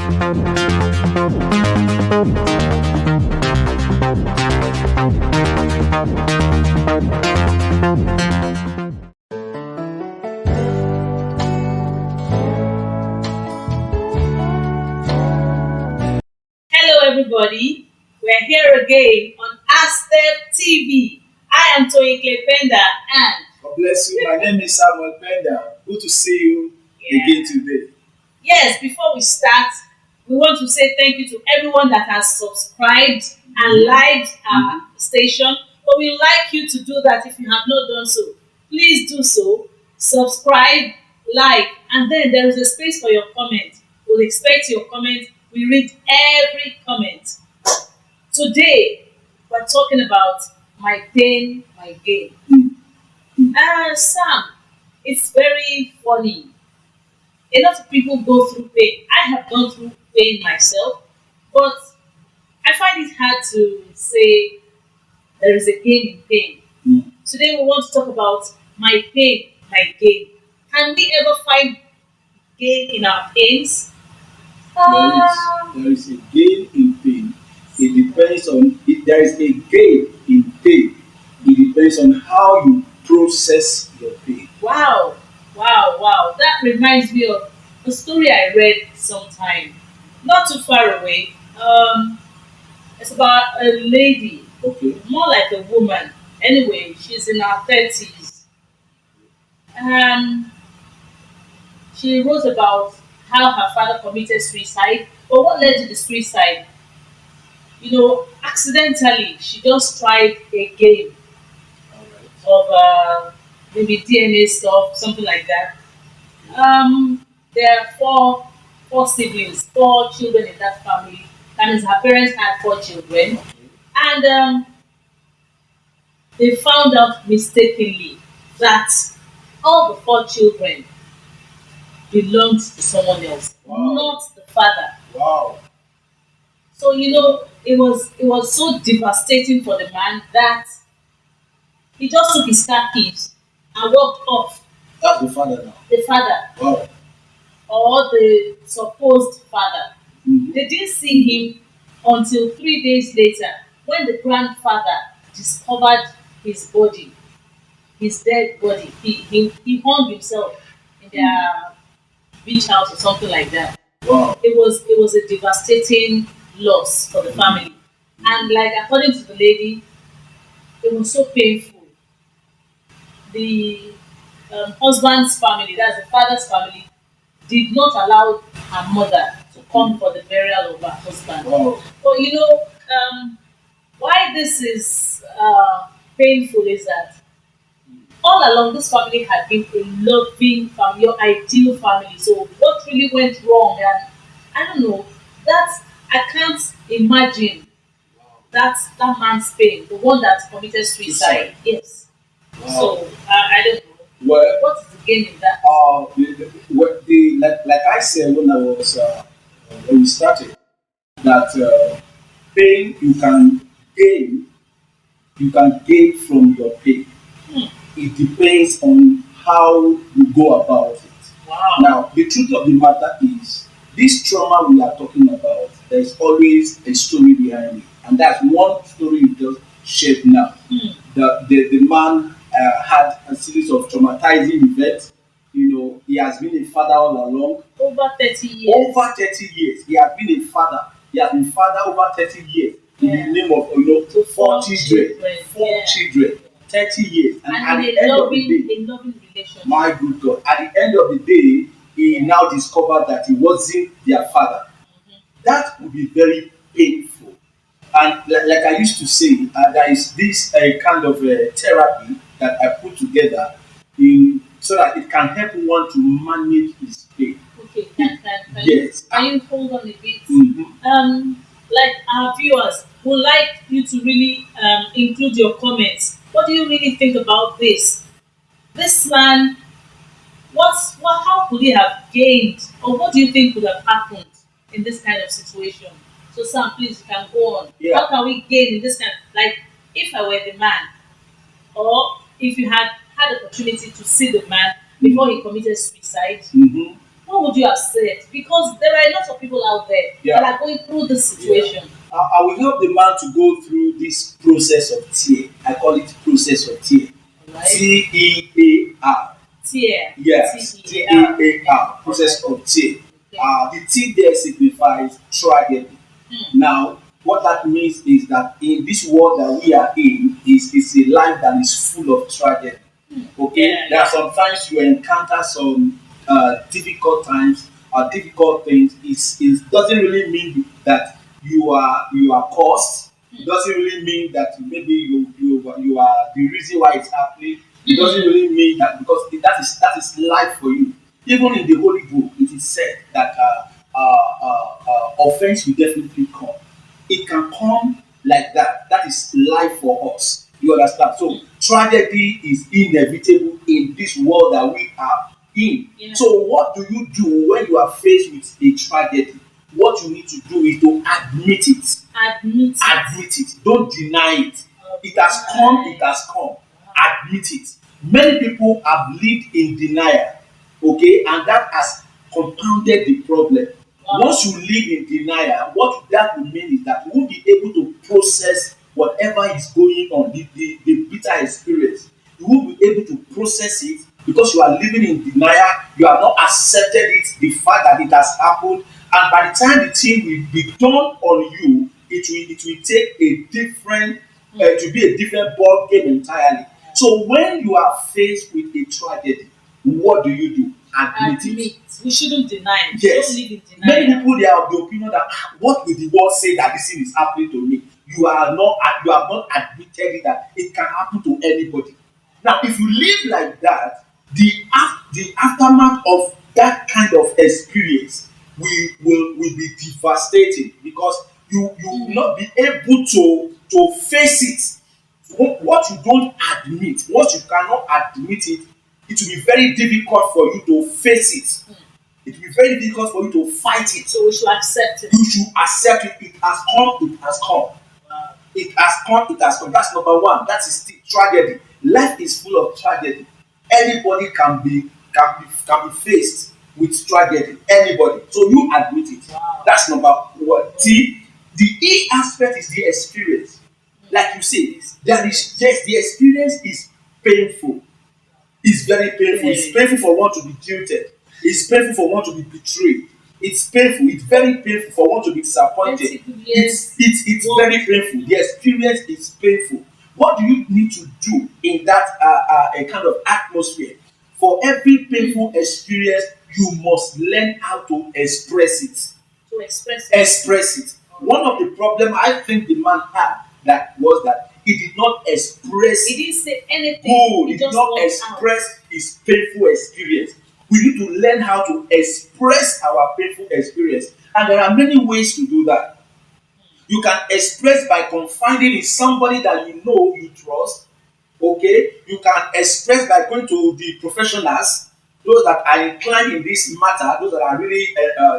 Hello, everybody. We're here again on Astep TV. I am Toyin Penda, and God bless you. My name is Samuel Penda. Good to see you again today. yes, before we start, we want to say thank you to everyone that has subscribed and liked our station. But we'd like you to do that if you have not done so. Please do so. Subscribe, like, and then there is a space for your comment. We'll expect your comment. We read every comment. Today, we're talking about my pain, my gain. Sam, it's very funny. A lot of people go through pain. I have gone through pain myself, but I find it hard to say there is a gain in pain. Today, we want to talk about my pain, my gain. Can we ever find gain in our pains? There is a gain in pain. It depends on if there is a gain in pain. It depends on how you process your pain. Wow, wow, wow. That reminds me of a story I read sometime, not too far away. It's about a lady, Okay. more like a woman. Anyway, she's in her 30s. And she wrote about how her father committed suicide. But what led to the suicide? Accidentally, she just tried a game All right. of maybe DNA stuff, something like that. There are four siblings, four children in that family. That means her parents had four children, Okay. and they found out mistakenly that all the four children belonged to someone else, Wow. not the father. Wow. So it was so devastating for the man that he just took his car keys and walked off. That's the father now. The father, Wow. or the supposed father. Mhm. They didn't see him until 3 days later when the grandfather discovered his body, his dead body. He hung himself in their beach house or something like that. Wow. It was a devastating loss for the family. And like according to the lady, it was so painful. The husband's family, that's the father's family, did not allow her mother to come for the burial of her husband. Wow. But why this is painful is that all along this family had been a loving family, your ideal family. So what really went wrong? And I don't know. I can't imagine that man's pain, the one that committed suicide. Suicide. Yes. Wow. So I don't know. Well, What is the gain in that? like I said when I was when we started, that pain gain you can gain from your pain. Hmm. It depends on how you go about it. Wow. Now, the truth of the matter is, this trauma we are talking about, there's always a story behind it, and that's one story you just shared now. Hmm. The man had a series of traumatizing events. He has been a father all along. Over 30 years. Over 30 years, he has been a father. He has been father over 30 years in Yeah. the name of To four children, four Yeah. children, 30 years, and at And the in end a of the loving, day, a loving relationship. my good God, at the end of the day, he now discovered that he wasn't their father. That would be very painful. And like I used to say, there is this kind of therapy that I put together so that it can help one to manage his pain. Okay, can Yes. can you hold on a bit? Mhm. Like our viewers would like you to really include your comments. What do you really think about this? This man, how could he have gained, or what do you think would have happened in this kind of situation? So Sam, please, you can go on. Yeah. How can we gain in this kind? Like, if I were the man, or if you had the opportunity to see the man before he committed suicide, Mhm. what would you have said? Because there are a lot of people out there Yeah. that are going through this Yeah. situation. I will help the man to go through this process of tear. I call it process of tear. Right? Tear. Tear. Yes, Tear. tear. Process of tear. Okay. The T there signifies tragedy. Now, what that means is that in this world that we are in, is a life that is full of tragedy. Okay, Yeah, there are sometimes you encounter some difficult times or difficult things. It doesn't really mean that you are cursed. It doesn't really mean that maybe you are the reason why it's happening. It doesn't really mean that because that is life for you. Even in the Holy Book, it is said that offense will definitely come. It can come like that. That is life for us. You understand? So tragedy is inevitable in this world that we are in. Yeah. So what do you do when you are faced with a tragedy? What you need to do is to admit it. Admit it. Admit it. Don't deny it. It has come, it has come. Admit it. Many people have lived in denial, okay, and that has compounded the problem. Wow. Once you live in denial, what that will mean is that you won't be able to process whatever is going on, the bitter experience. You won't be able to process it because you are living in denial. You have not accepted it, the fact that it has happened, and by the time the thing will be done on you, it will take a different, to be a different ball game entirely. So when you are faced with a tragedy, what do you do? Admit it. Admit. We shouldn't deny it. Yes. Don't live in Many denial. people they are of the opinion that what will the world say that this thing is happening to me? You have not admitted it that it can happen to anybody. Now, if you live like that, the aftermath of that kind of experience will be devastating because you will not be able to face it. What you don't admit, what you cannot admit it, it will be very difficult for you to face it. It will be very difficult for you to fight it. So we should accept it. You should accept it. It has come, it has come. Wow. It has come, it has come. That's number one. That is still tragedy. Life is full of tragedy. Anybody can be faced with tragedy. Anybody. So you admit it. Wow. That's number one. The E aspect is the experience. Like you say, the experience is painful. It's very painful. It's painful for one to be jilted. It's painful for one to be betrayed. It's painful. It's very painful for one to be disappointed. It's very painful. The experience is painful. What do you need to do in that a kind of atmosphere? For every painful experience, you must learn how to express it. To express it. Express it. One of the problem I think the man had that was that he did not express. He didn't say anything. He did just not walked express his painful experience. We need to learn how to express our painful experience, and there are many ways to do that. You can express by confiding in somebody that you know you trust. Okay, you can express by going to the professionals, those that are inclined in this matter, those that are really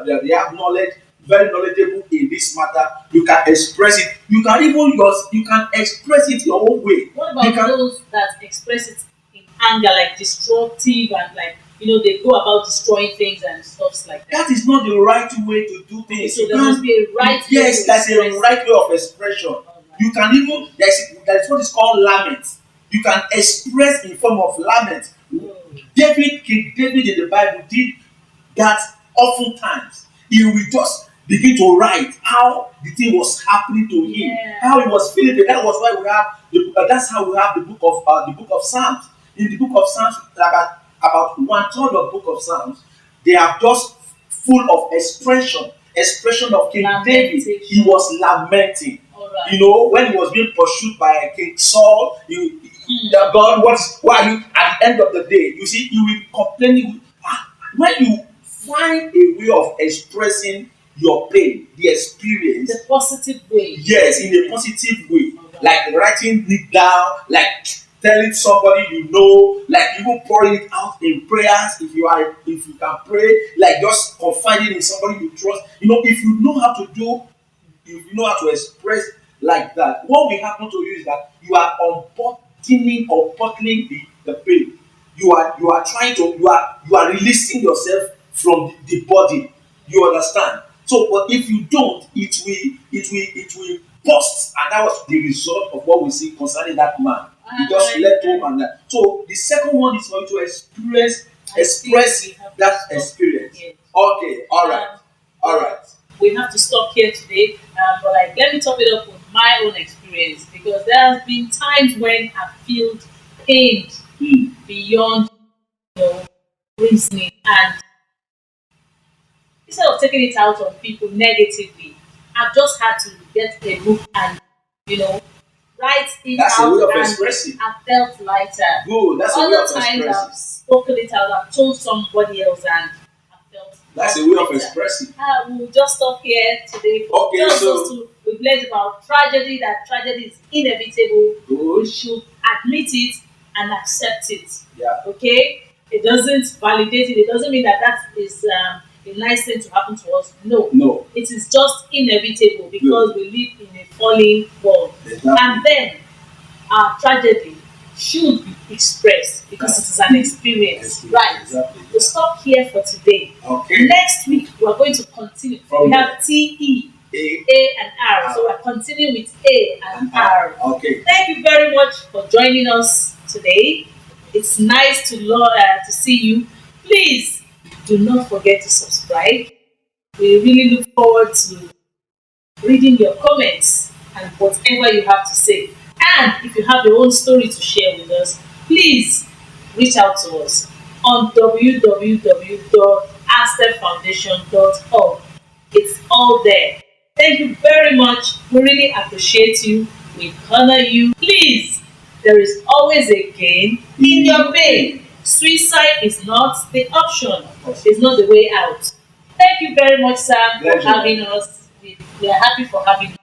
they have knowledge, very knowledgeable in this matter. You can express it. You can even you can express it your own way. What about those that express it in anger, like destructive and like they go about destroying things and stuff like that? That is not the right way to do things. So there must be a right way. Yes, that's a right way of expression. You can even there's what is called lament. You can express in form of lament. King David in the Bible did that oftentimes. He will just begin to write how the thing was happening to him, how he was feeling. That was why we have that's how we have the book of Psalms. In the book of Psalms, about 1/3 of the book of Psalms, they are just full of expression of King David. He was lamenting. Right. When he was being pursued by King Saul, God, why are you at the end of the day? You see, you will be complaining. When you find a way of expressing your pain, the experience, the positive way. Yes, in a positive way, like writing it down, like telling somebody like even pouring it out in prayers. If you can pray, like just confiding in somebody you trust. If you know how to do, if you know how to express like that, what will happen to you is that you are unbottling or bottling the pain. You are trying to you are releasing yourself from the body. You understand? So, but if you don't, it will burst, and that was the result of what we see concerning that man. He just left home and that. So the second one is for you to express that experience. Yes. Okay, all right, all right. We have to stop here today, but like let me top it up with my own experience, because there has been times when I feel pained Mm. beyond, reasoning, and instead of taking it out on people negatively, I've just had to get a book and you know write it That's a out, way of and expressing. I felt lighter. Good. That's a way Other of times expressing. I've spoken it out, I've told somebody else, and I felt That's a way of lighter. expressing. We'll just stop here today. Okay, Just so- us to we've learned about tragedy, that tragedy is inevitable. We Good. should admit it and accept it. Yeah. Okay? It doesn't validate it. It doesn't mean that that is a nice thing to happen to us. No. No. It is just inevitable because we live in a falling world. Exactly. And then our tragedy should be expressed because it is an experience. Right. Exactly. We'll stop here for today. Okay. Next week, we are going to continue. From We have T, A A, and R. So we're continuing with A and R. Okay. Thank you very much for joining us today. It's nice to see you. Please do not forget to subscribe. We really look forward to reading your comments and whatever you have to say. And if you have your own story to share with us, please reach out to us on www.astepfoundation.org. It's all there. Thank you very much. We really appreciate you. We honor you. Please, there is always a gain in your pain. Suicide is not the option. It's not the way out. Thank you very much, sir, for Pleasure. having us. We are happy for having you.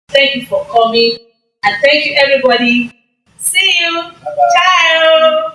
Thank you for coming. And thank you, everybody. See you. Bye-bye. Ciao.